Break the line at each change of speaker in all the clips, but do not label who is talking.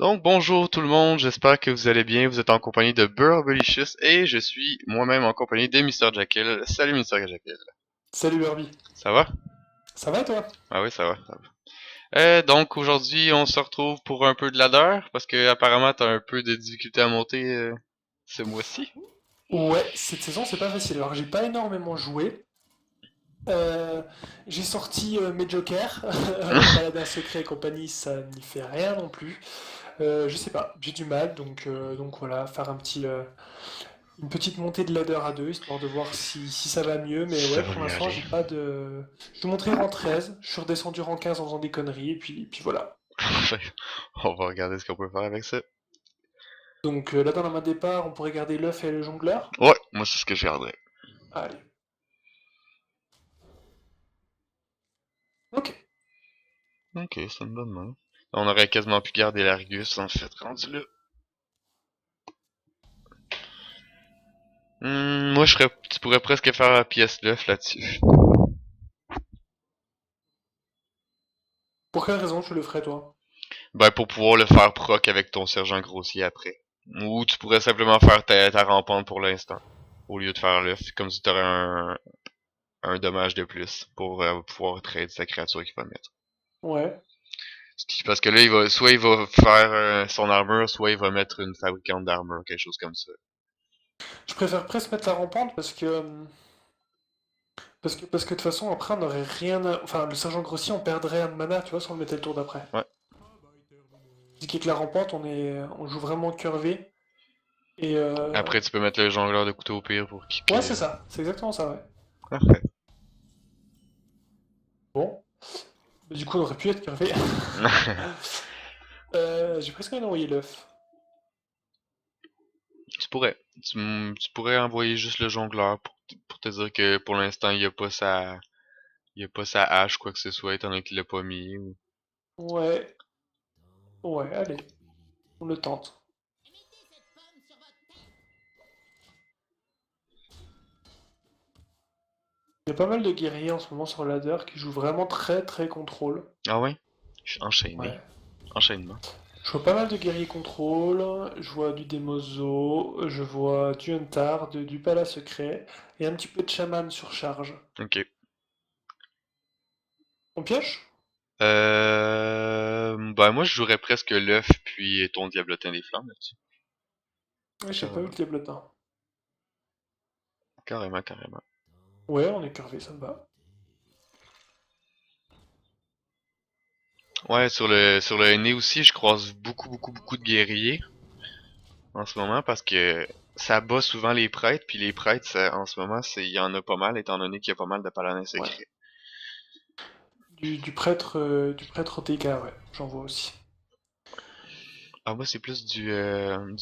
Donc bonjour tout le monde, j'espère que vous allez bien. Vous êtes en compagnie de Burberlicious et je suis moi-même en compagnie de Mister Jekyll. Salut Mister Jekyll.
Salut Herbie.
Ça va?
Ça va toi?
Ah oui, ça va, ça va. Donc aujourd'hui on se retrouve pour un peu de ladder parce que apparemment t'as un peu de difficulté à monter ce mois-ci.
Ouais, cette saison c'est pas facile. Alors j'ai pas énormément joué. Euh, j'ai sorti mes jokers, le paladin secret et compagnie, ça n'y fait rien non plus. Je sais pas, j'ai du mal, donc voilà, faire une petite montée de ladder à deux, histoire de voir si ça va mieux. Mais
Ça
ouais,
va
pour
mieux
l'instant
aller.
j'ai pas de. Je suis monté rang 13, je suis redescendu rang 15 en faisant des conneries, et puis voilà.
On va regarder ce qu'on peut faire avec ça.
Donc là dans la main départ, on pourrait garder l'œuf et le jongleur.
Ouais, moi c'est ce que je garderais.
Allez. Ok.
Ok, c'est une bonne main. On aurait quasiment pu garder l'Argus en fait, rendu là. Moi tu pourrais presque faire la pièce l'œuf là-dessus.
Pour quelle raison tu le ferais toi?
Ben, pour pouvoir le faire proc avec ton sergent grossier après. Ou tu pourrais simplement faire ta rampante pour l'instant. Au lieu de faire l'œuf. Comme si t'aurais un dommage de plus pour pouvoir trade sa créature qu'il va mettre.
Ouais.
Parce que là, soit il va faire son armure, soit il va mettre une fabricante d'armure, quelque chose comme ça.
Je préfère presque mettre la rampante parce que de toute façon après on aurait rien enfin le sergent grossier on perdrait un de mana, tu vois, si on le mettait le tour d'après.
Ouais.
Ce qui est que la rampante on joue vraiment curvé et
Après, tu peux mettre le jongleur de couteau au pire pour
ouais,
kicker.
c'est ça, c'est exactement ça, ouais.
Parfait.
Bon, mais du coup on aurait pu être curvé. J'ai presque envie d'envoyer l'œuf.
Tu pourrais. Tu pourrais envoyer juste le jongleur pour te dire que pour l'instant, il a pas sa hache, quoi que ce soit, étant donné qu'il l'a pas mis.
Ouais, ouais, allez, on le tente. Il y a pas mal de guerriers en ce moment sur le ladder qui jouent vraiment très très contrôle.
Ah ouais? Je suis enchaîné.
Ouais.
Enchaînement.
Je vois pas mal de guerriers contrôle, je vois du Demozo, je vois du Huntard, du Pala secret, et un petit peu de chaman sur charge.
Ok.
On pioche?
Ben moi je jouerais presque l'œuf puis ton diablotin des flammes là-dessus.
Ouais, j'ai pas eu le
Carrément.
diablotin.
Carrément, carrément.
Ouais, on est curvé, ça me va.
Ouais, sur le nez aussi, je croise beaucoup de guerriers en ce moment parce que ça bat souvent les prêtres, puis les prêtres, en ce moment, il y en a pas mal, étant donné qu'il y a pas mal de paladins
Ouais.
secrets.
Du prêtre OTK, ouais, j'en vois aussi.
Ah moi c'est plus du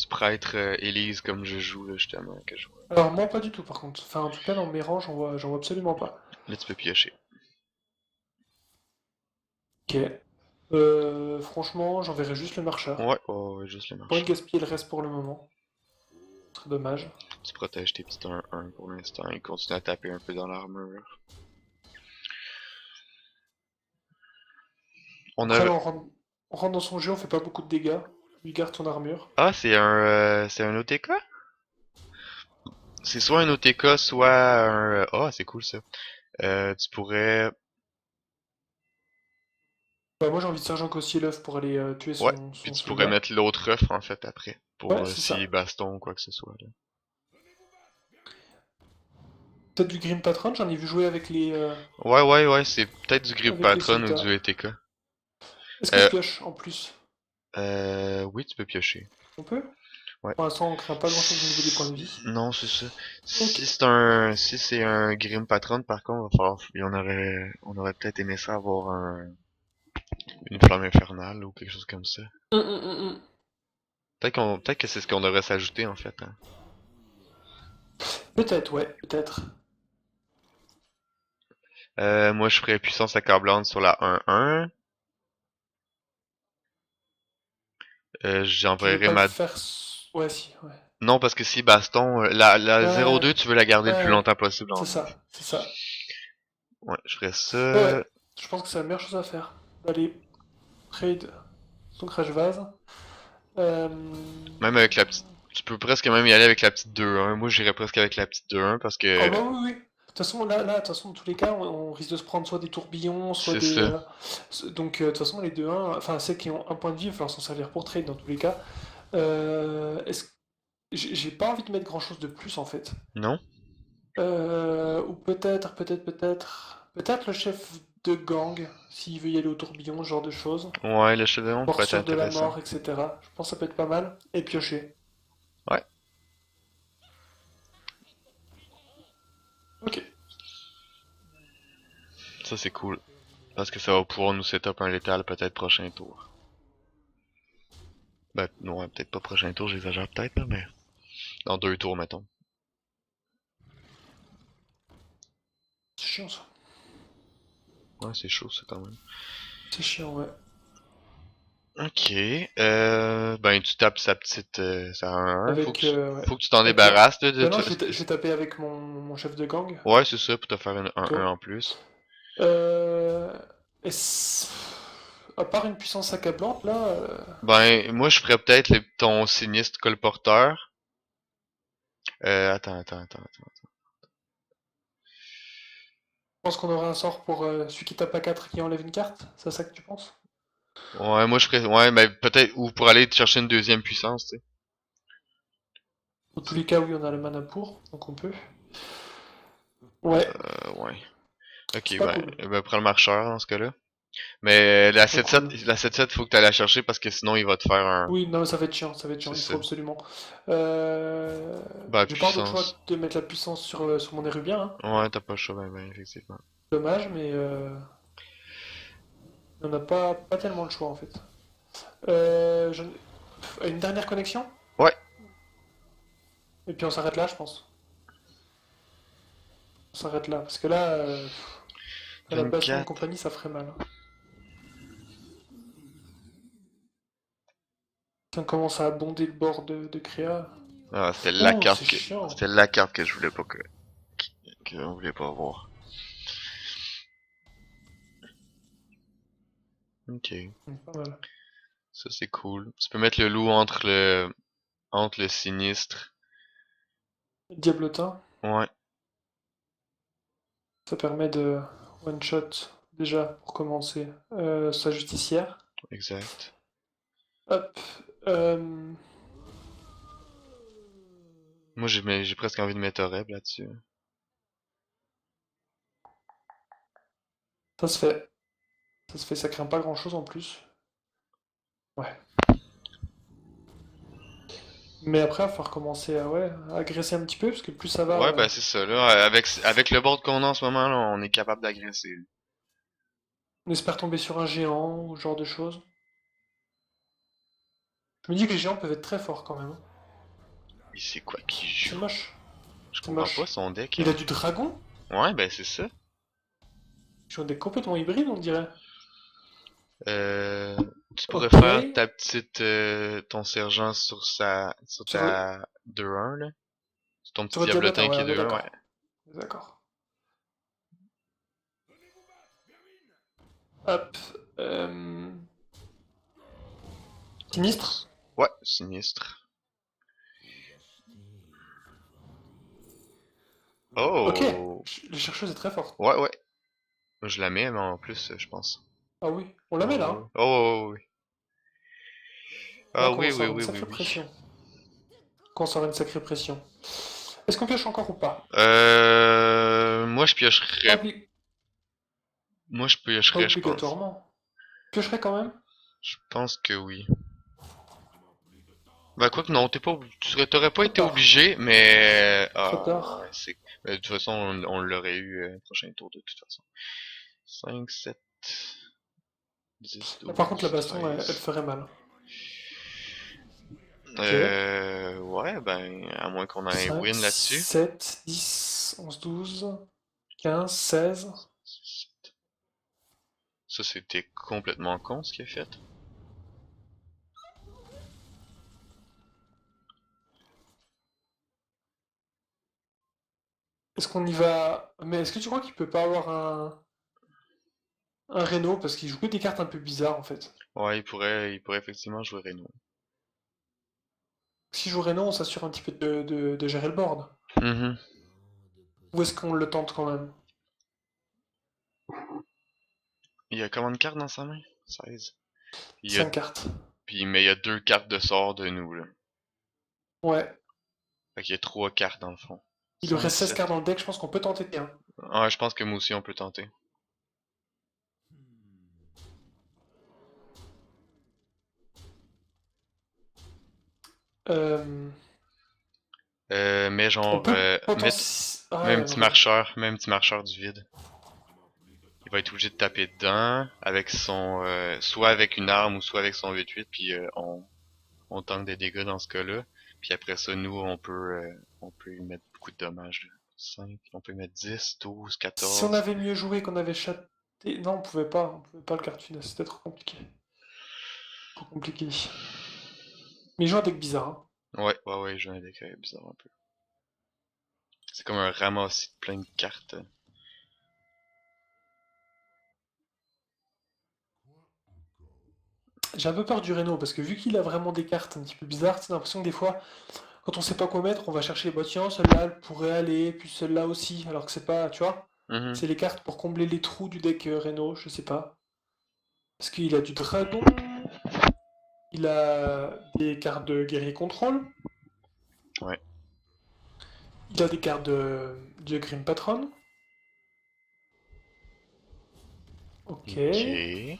prêtre Élise comme je joue là, justement, que je vois.
Alors moi pas du tout par contre. Enfin en tout cas dans mes rangs j'en vois absolument pas.
Là tu peux piocher.
Ok. Franchement j'enverrai juste le marcheur.
Ouais, ouais, juste le
Pas de
marcheur.
gaspiller le reste pour le moment. Très dommage.
Tu protèges tes petits 1-1 pour l'instant et continue à taper un peu dans l'armure. On
Après
a...
là on rentre dans son jeu, on fait pas beaucoup de dégâts. Lui garde ton armure.
Ah, c'est un OTK? C'est soit un OTK, soit un... Ah, c'est cool ça. Tu pourrais...
Bah moi j'ai envie de sergent Cossier l'œuf pour aller tuer
Ouais, puis
son
tu pourrais
soldat.
mettre l'autre œuf en fait après. Pour
Ouais, c'est
si
ça.
baston ou quoi que ce soit. Là.
Peut-être du Grim Patron, j'en ai vu jouer
Ouais, c'est peut-être du Grip
avec les
Patron ou du
soldats.
ETK.
Est-ce que je
Euh,
pioche en plus?
oui, tu peux piocher.
On peut?
Ouais.
Pour l'instant on craint pas grand chose au niveau des points de vie.
Non, c'est ça.
Ok.
Si c'est un Grim Patron, par contre, va falloir, on aurait peut-être aimé ça avoir une flamme infernale ou quelque chose comme ça.
Hum, hum, hum, hum.
Peut-être que c'est ce qu'on devrait s'ajouter en fait. Hein.
Peut-être, ouais, peut-être.
Moi, je ferais puissance accablante sur la 1-1.
Tu veux
J'enverrais
pas le
ma...
faire. Ouais, si, ouais.
Non, parce que si baston, la
Ouais,
0-2, tu veux la garder le plus
ouais,
longtemps possible en
c'est
main.
ça, c'est ça.
Ouais, je ferais
Ouais, ouais.
ça.
Je pense que c'est la meilleure chose à faire. D'aller trade son crash vase. Euh,
Même avec la petite... Tu peux presque même y aller avec la petite 2-1. Moi, j'irais presque avec la petite 2-1 parce
Oh
que...
bah oui, oui. De toute façon, de toute façon, dans tous les cas, on risque de se prendre soit des tourbillons, soit
C'est
des.
ça.
Donc, de toute façon, les 2-1, enfin, ceux qui ont un point de vie, il va falloir s'en servir pour trade dans tous les cas. Est-ce j'ai pas envie de mettre grand chose de plus en fait.
Non?
Ou peut-être le chef de gang, s'il veut y aller au tourbillon, ce genre de choses.
Ouais, le chef de monde pourrait être
Morsure de la
intéressant.
mort, etc. Je pense que ça peut être pas mal. Et piocher.
Ouais.
Ok.
Ça, c'est cool. Parce que ça va pouvoir nous setup un létal peut-être prochain tour. Ben, non, peut-être pas prochain tour, j'exagère peut-être, là, mais... Dans 2 tours, mettons.
C'est chiant ça.
Ouais, c'est chaud, ça, quand même.
C'est chiant, ouais.
Ok, ben tu tapes sa petite, sa 1-1,
Avec, ouais.
faut que tu t'en
Ok.
débarrasses là, de
Ben non,
tout.
je vais taper avec mon chef de gang.
Ouais, c'est ça, pour te faire une 1-1
Toi.
en plus.
Euh... À part une puissance accablante, là,
Ben, moi je ferais peut-être ton sinistre colporteur. Attends.
je pense qu'on aura un sort pour celui qui tape à 4 qui enlève une carte. C'est ça que tu penses?
Ouais, moi je ferais, ouais, mais peut-être, ou pour aller te chercher une deuxième puissance, tu sais.
Dans tous les cas, oui, on a le mana pour, donc on peut. Ouais,
Ouais. Ok,
c'est pas cool.
ben prends le marcheur dans ce cas-là. Mais la
C'est pas cool.
7-7, la 7-7, faut que tu ailles la chercher parce que sinon il va te faire un...
Oui, non, ça va être chiant,
C'est
il
ça.
faut absolument.
Ben,
J'ai pas d'autre
puissance.
choix de mettre la puissance sur mon érubien, hein.
Ouais, t'as pas le choix, effectivement.
Dommage, mais on n'a pas tellement le choix en fait. Une dernière connexion?
Ouais,
Et puis on s'arrête là, je pense. On s'arrête là, parce que là, à la baston de
24.
compagnie, ça ferait mal, hein. Si on commence à abonder le bord de Créa.
Ah,
Oh, c'est chiant.
c'était la carte que je voulais pas que on voulait pas voir. Ok,
Pas mal.
ça c'est cool. Tu peux mettre le loup entre le sinistre.
Diablotin,
Ouais,
ça permet de one-shot, déjà, pour commencer, sa justicière.
exact.
Hop. euh,
Moi j'ai presque envie de mettre Oreb là-dessus.
Ça se fait. Ça se fait, ça craint pas grand-chose en plus. Ouais. Mais après, il va falloir commencer à, ouais, à agresser un petit peu, parce que plus ça va.
Ouais, ben c'est ça là. Avec le board qu'on a en ce moment là, on est capable d'agresser.
On espère tomber sur un géant, ou ce genre de choses. Je me dis que les géants peuvent être très forts quand même, hein.
Mais c'est quoi qui
C'est
joue?
moche.
Je
C'est
comprends pas
moche.
son deck.
Il a du dragon?
Ouais, ben c'est ça.
Sur un deck complètement hybride, on dirait.
Euh, Tu pourrais
Ok.
faire ta petite ton sergent sur
Sur le...
ta 2-1 là. C'est ton petit
Sur le diablotin,
diablotin
ouais,
qui est
on est
2-1, ouais.
d'accord. D'accord. Hop. Euh... Sinistre?
Ouais, sinistre.
Ok.
Oh!
Les chercheuses est très forte.
Ouais. Je la mets, mais en plus, je pense.
Ah oui. On la met là,
Oh,
hein.
oh, oui.
Là,
Ah
on
oui,
commence à
oui,
avoir une
oui, oui,
sacrée
oui.
pression. On commence à avoir une sacrée pression. Est-ce qu'on pioche encore ou pas?
Moi, je
Pas,
piocherais.
obli-
Moi, je
pas
piocherais, je pense.
obligatoirement. Piocherait quand même?
Je pense que oui. Bah, quoi que non, t'aurais pas
Trop
été
tard.
obligé, mais.
Trop
Ah,
tard.
ouais, c'est. Mais de toute façon, on l'aurait eu prochain tour, de toute façon. 5, 7, 10,
Là, par contre, la
12,
baston, elle
13.
ferait mal. Ok.
Ouais, ben, à moins qu'on ait
5,
win là-dessus.
7, 10, 11, 12, 15, 16.
Ça, c'était complètement con ce qu'il a fait.
Est-ce qu'on y va? Mais est-ce que tu crois qu'il peut pas avoir un Reno? Parce qu'il joue que des cartes un peu bizarres en fait.
Ouais, il pourrait effectivement jouer Reno.
Si je joue Reno, on s'assure un petit peu de gérer le board.
Mhm.
Ou est-ce qu'on le tente quand même?
Il y a combien de cartes dans sa main? 16. Il y a,
5 cartes.
mais il y a 2 cartes de sort de nous, là.
Ouais.
Fait qu'il y a 3 cartes dans le fond.
Il lui
5,
reste 16
7.
cartes dans le deck, je pense qu'on peut tenter bien.
Ah, je pense que moi aussi on peut tenter.
Euh,
Mais
on
genre,
peut
mets,
potentiellement... Ah
mets un
ouais,
petit
vas-y.
marcheur, mets un petit marcheur du vide. Il va être obligé de taper dedans avec son, soit avec une arme ou soit avec son 8-8, puis on tank des dégâts dans ce cas-là. Puis après ça, nous, on peut y mettre beaucoup de dommages, là. 5, on peut mettre 10, 12,
Si on
14.
avait mieux joué, qu'on avait chaté... Non, on pouvait pas le cartonner, c'était trop compliqué. Trop compliqué. Mais il joue un deck bizarre, hein.
Ouais, j'ai un deck bizarre un peu. C'est comme un ramassis de plein de cartes.
J'ai un peu peur du Reno, parce que vu qu'il a vraiment des cartes un petit peu bizarres, t'as l'impression que des fois, quand on sait pas quoi mettre, on va chercher, bah tiens, celle-là, elle pourrait aller, puis celle-là aussi, alors que c'est pas, tu vois,
Mhm.
c'est les cartes pour combler les trous du deck Reno, je sais pas. Parce qu'il a du dragon, il a des cartes de guerrier contrôle,
Ouais.
il a des cartes de Grim Patron. Ok.
Ok.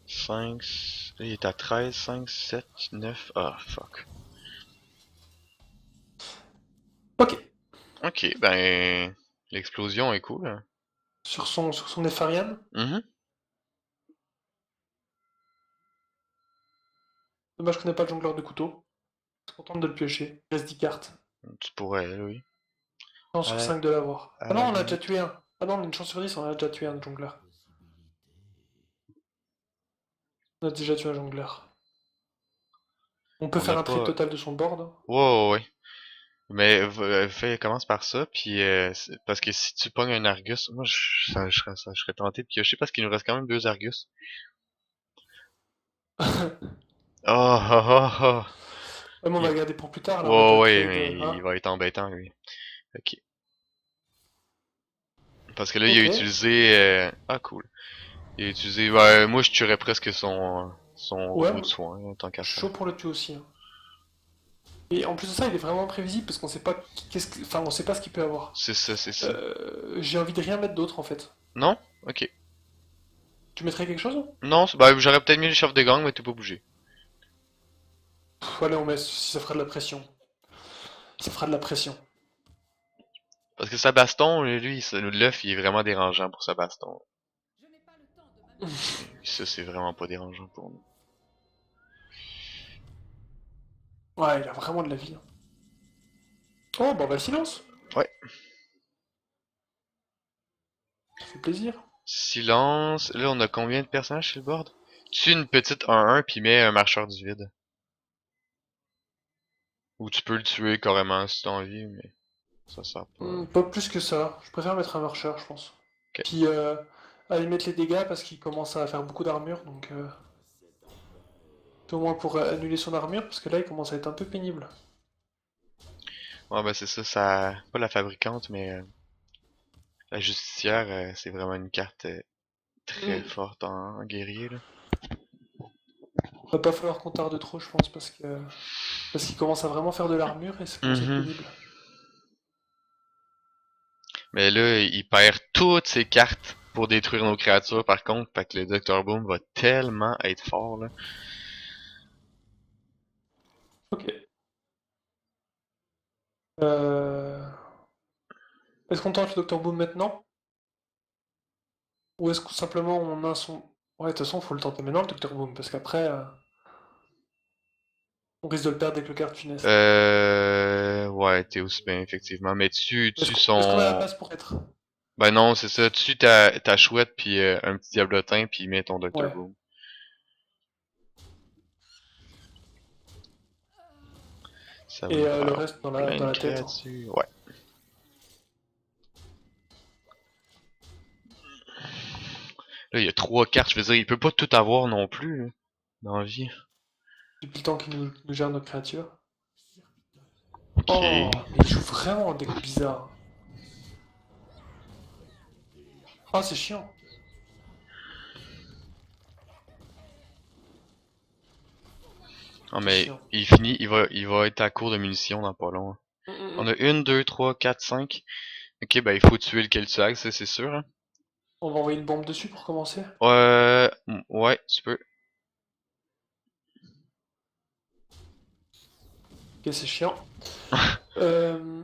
5, là, il est à 13, 5, 7, 9. Ah, fuck.
Ok.
Ok, ben, l'explosion est cool, hein.
Sur son Nefarian.
Mhm.
Dommage que je connais pas le jongleur de couteau. Je suis content de le piocher. Il reste 10 cartes.
Tu pourrais, oui.
Chance
À
sur
la,
5 de l'avoir.
à
Ah non,
la
on a déjà
limite.
tué un. Ah non, on a une chance sur 10, on a déjà tué un jongleur. On a déjà tué un jongleur. On peut
On
faire
n'a
un trade
pas.
total de son board.
Ouais. Mais commence par ça, puis parce que si tu pognes un Argus, moi je serais tenté de piocher parce qu'il nous reste quand même 2 Argus. Oh, oh, oh, oh.
Ouais, mais on va
Il-
le garder pour plus tard, là, on va
Ouais,
déjà
ouais,
trade.
mais il
Hein.
va être embêtant, lui. Ok. Parce que là, il a
Ok.
utilisé. Ah, cool. Il a utilisé. Ouais, moi, je tuerais presque son
Ouais,
robot de soin, hein, tant qu'à
chaud
faire.
pour le tuer aussi, hein. Et en plus de ça, il est vraiment imprévisible parce qu'on sait pas enfin, on sait pas ce qu'il peut avoir.
C'est ça.
J'ai envie de rien mettre d'autre en fait.
Non? Ok.
Tu mettrais quelque chose?
Non, bah, j'aurais peut-être mis le chef de gang, mais t'es pas bougé.
Allez, on met si ça fera de la pression. Ça fera de la pression.
Parce que sa baston, lui, l'œuf, il est vraiment dérangeant pour sa baston. Ça, c'est vraiment pas dérangeant pour nous.
Ouais, il a vraiment de la vie, hein. Oh, bah, silence.
Ouais.
Ça fait plaisir.
Silence. Là, on a combien de personnages sur le board? Tu une petite 1-1 puis mets un marcheur du vide. Ou tu peux le tuer carrément si t'as envie, mais ça sert pas.
Pas plus que ça. Je préfère mettre un marcheur, je pense.
Ok.
Puis, aller mettre les dégâts parce qu'il commence à faire beaucoup d'armure, donc au moins pour annuler son armure, parce que là, il commence à être un peu pénible.
Ouais, bah c'est ça, ça. Pas la fabricante, mais la justicière, c'est vraiment une carte très
Hmm.
forte en guerrier, là.
Va pas falloir qu'on tarde trop, je pense, parce qu'il commence à vraiment faire de l'armure et ça commence à être
Mhm.
pénible.
Mais là, il perd toutes ses cartes pour détruire nos créatures, par contre, fait que le Dr. Boom va tellement être fort, là.
Ok. Euh, Est-ce qu'on tente le Dr Boom maintenant? Ou est-ce que simplement on a son... Ouais, de toute façon, faut le tenter maintenant, le Dr Boom, parce qu'après, on risque de le perdre avec le carte funeste.
Ouais, t'es aussi bien, effectivement. Mais tu
Est-ce qu'on a la
son.
place pour être?
Ben non, c'est ça. Tu ta chouette puis un petit diablotin puis mets ton Dr.
Ouais.
Boom. Ça va
Et
nous
le
faire
reste
plein
dans
de
la tête, hein.
créatures. Ouais. Là, il y a 3 cartes, je veux dire, il peut pas tout avoir non plus, là, dans la vie.
Depuis le temps qu'il nous gère nos créatures.
Ok.
Oh, mais il joue vraiment un deck bizarre. Ah, c'est chiant.
Ah,
C'est
mais
chiant.
il va être à court de munitions dans pas long.
Hum, hum,
On
hum.
a 1, 2, 3, 4, 5. Ok, ben il faut tuer le Keltuag, ça c'est sûr, hein.
On va envoyer une bombe dessus pour commencer.
Ouais, tu peux.
Ok, c'est chiant. Euh...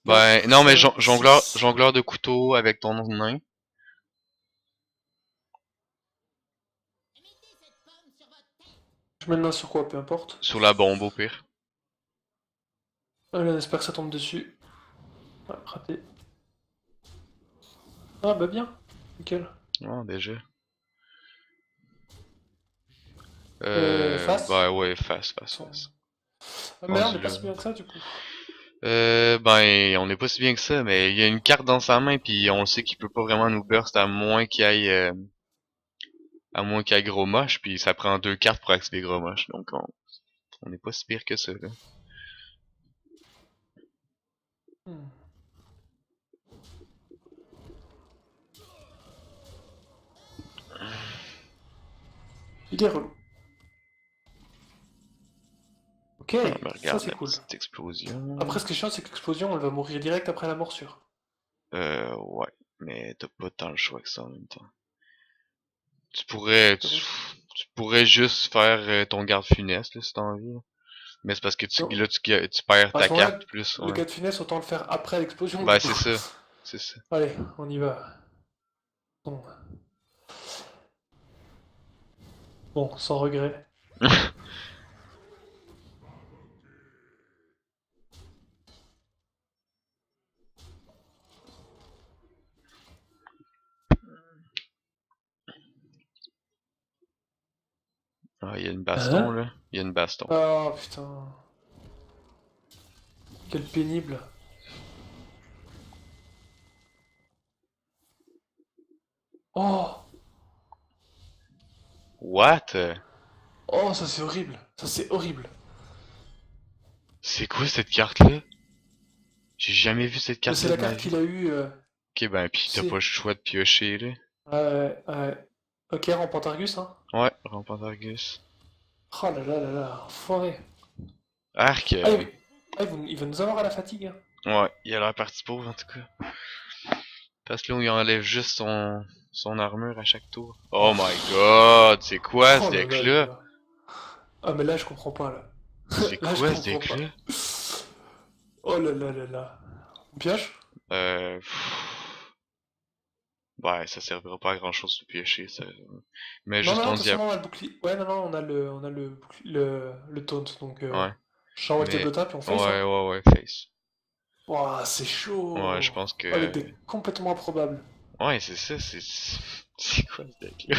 Ben, non, mais
9,
jongleur,
6.
jongleur de couteau avec ton nain.
Je mets le nain sur quoi, peu importe.
Sur la bombe au pire.
Allez, on espère que ça tombe dessus. Ouais, raté. Ah, bah bien. Nickel.
Ah, déjà.
Face.
Ben ouais, face, face,
Son-
face.
Ah, merde, on
Rendu
est pas
là.
si bien que ça, du coup.
Ben, on n'est pas si bien que ça, mais il y a une carte dans sa main, puis on sait qu'il peut pas vraiment nous burst à moins qu'il y ait gros moche, puis ça prend 2 cartes pour activer gros moche, donc on n'est pas si pire que ça, là.
Hmm. Il est relou. Ok,
Ah, ben
ça
regarde
c'est
la
cool.
petite explosion.
Après, ce qui est chiant, c'est que l'explosion, elle va mourir direct après la morsure.
Ouais, mais t'as pas tant le choix que ça en même temps. Tu pourrais, tu,
J'avoue.
tu pourrais juste faire ton garde funeste, là, si t'as envie, là. Mais c'est parce que
Non.
tu perds
À
ta
ce moment-là,
carte plus,
le
ouais.
cas de finesse, autant le faire après l'explosion, du
Ben,
coup.
c'est ça. C'est ça.
Allez, on y va. Bon, bon, sans regret.
Ah, il y a une baston,
Hein?
là. Il y a une baston.
Oh putain, quel pénible. Oh,
What?
oh, ça c'est horrible. Ça c'est horrible.
C'est quoi cette carte-là? J'ai jamais vu cette
Mais c'est
carte-là
la
de ma
carte
vie.
qu'il a eue,
Ok, ben, pis t'as pas le
c'est...
choix de piocher, là.
Ouais, ouais. Ok, rampant Argus, hein.
Ouais, rampant Argus.
Oh là là là là, enfoiré.
Arc,
Ah, il va nous avoir à la fatigue, hein.
ouais, il a l'air parti pour, en tout cas. Parce que là, il enlève juste son armure à chaque tour. Oh my god, c'est quoi ce
Oh là là là
deck-là?
là. Ah, mais là, je comprends pas, là.
C'est
Là, je
quoi ce
comprends pas.
deck-là?
Oh là là là là. On pioche?
Ouais, ça servira pas à grand-chose de piocher, ça. Mais
Non,
juste
non, non,
ton
de toute façon,
diable.
on a le bouclier. Ouais, non, non, on a le taunt, donc
Ouais,
j'envoie le
mais...
tabletop et on face, hein.
Ouais, face.
Ouah, c'est
Ouais, je
chaud.
pense
Oh, le
que...
deck complètement improbable.
Ouais, c'est ça, c'est... C'est quoi ce deck-là?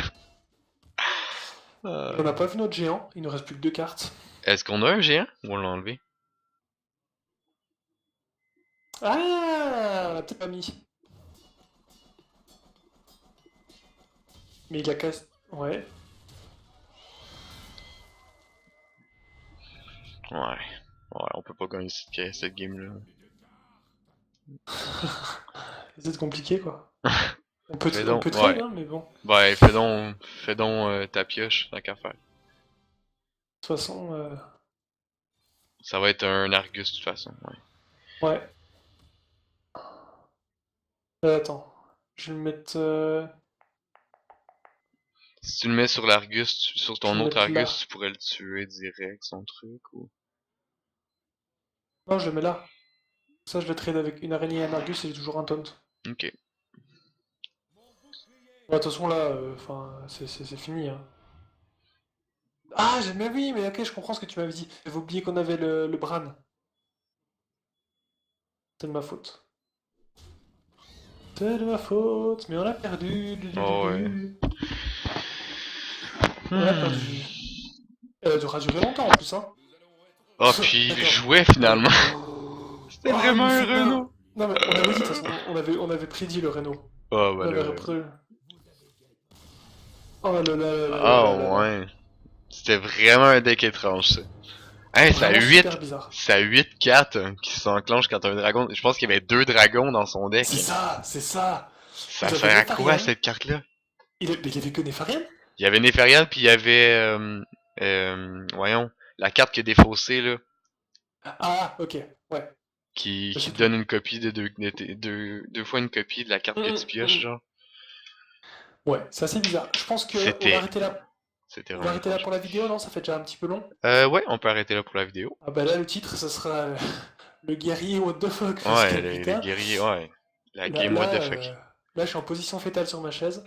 Et on n'a
Euh,
pas vu notre géant, il nous reste plus que deux cartes.
Est-ce qu'on a un géant? Ou on l'a enlevé?
Ah, on l'a peut-être pas mis. Mais il a casse. Ouais.
Ouais. Ouais, on peut pas gagner cette game-là.
C'est compliqué, quoi.
Fais
On
donc,
peut trade,
ouais.
hein, mais bon. De
Ouais, fais donc ta pioche, tant qu'à faire.
toute façon,
Ça va être un Argus de toute façon, ouais.
ouais. Attends. Je vais le mettre.
Si tu le mets sur l'Argus, sur
Je
ton
vais le
autre
mettre
Argus,
là.
tu pourrais le tuer direct, son truc, ou...
Non, je le mets là. Ça, je le trade avec une araignée et un Argus et j'ai toujours un taunt.
Ok.
Bon, de toute façon, là, enfin, c'est fini, hein. Ah, mais oui, mais ok, je comprends ce que tu m'avais dit. J'avais oublié qu'on avait le Bran. C'est de ma faute. C'est de ma faute, mais on a perdu.
Oh ouais.
On a
Hmm.
perdu. Elle aura duré longtemps en plus, hein.
Oh, puis il
Attends.
jouait
Ouais.
finalement. C'était
Oh, il
vraiment
nous
un
fait peur.
Renault.
Non, mais on avait dit, de toute façon, on avait prédit le Renault.
Oh, bah
On avait
là,
repris. Oh là là là là là
Ah
là là là.
ouais. C'était vraiment un deck étrange, ça. Hey,
Vraiment super bizarre.
c'est à 8 4 qui s'enclenche quand un dragon. Je pense qu'il y avait deux dragons dans son
C'est
deck.
ça, c'est ça.
Ça
Il avait
sert à quoi
Nefarian.
cette carte-là?
Mais il avait que Nefarian?
Il y avait Neferian, puis il y avait. Voyons, la carte qui est défaussée, là.
Ah, ok, ouais, bah,
Qui
c'est
te
tout.
donne une copie deux fois une copie de la carte que tu pioches,
Mm.
genre.
Ouais, c'est assez bizarre. Je pense que
C'était. C'était
on va
vraiment
arrêter là
étrange.
pour la vidéo, non? Ça fait déjà un petit peu long.
Ouais, on peut arrêter là pour la vidéo.
Ah bah là, le titre, ce sera le guerrier what the fuck, parce que
Ouais, les
putain,
guerriers, ouais. La
là,
game what
là,
the
euh,
fuck.
là, je suis en position fétale sur ma chaise.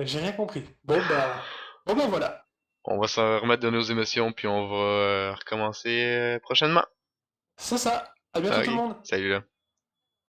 J'ai rien compris. Bon bah voilà.
On va se remettre de nos émotions, puis on va recommencer prochainement.
C'est ça. À bientôt tout le
Ok,
monde.
salut là.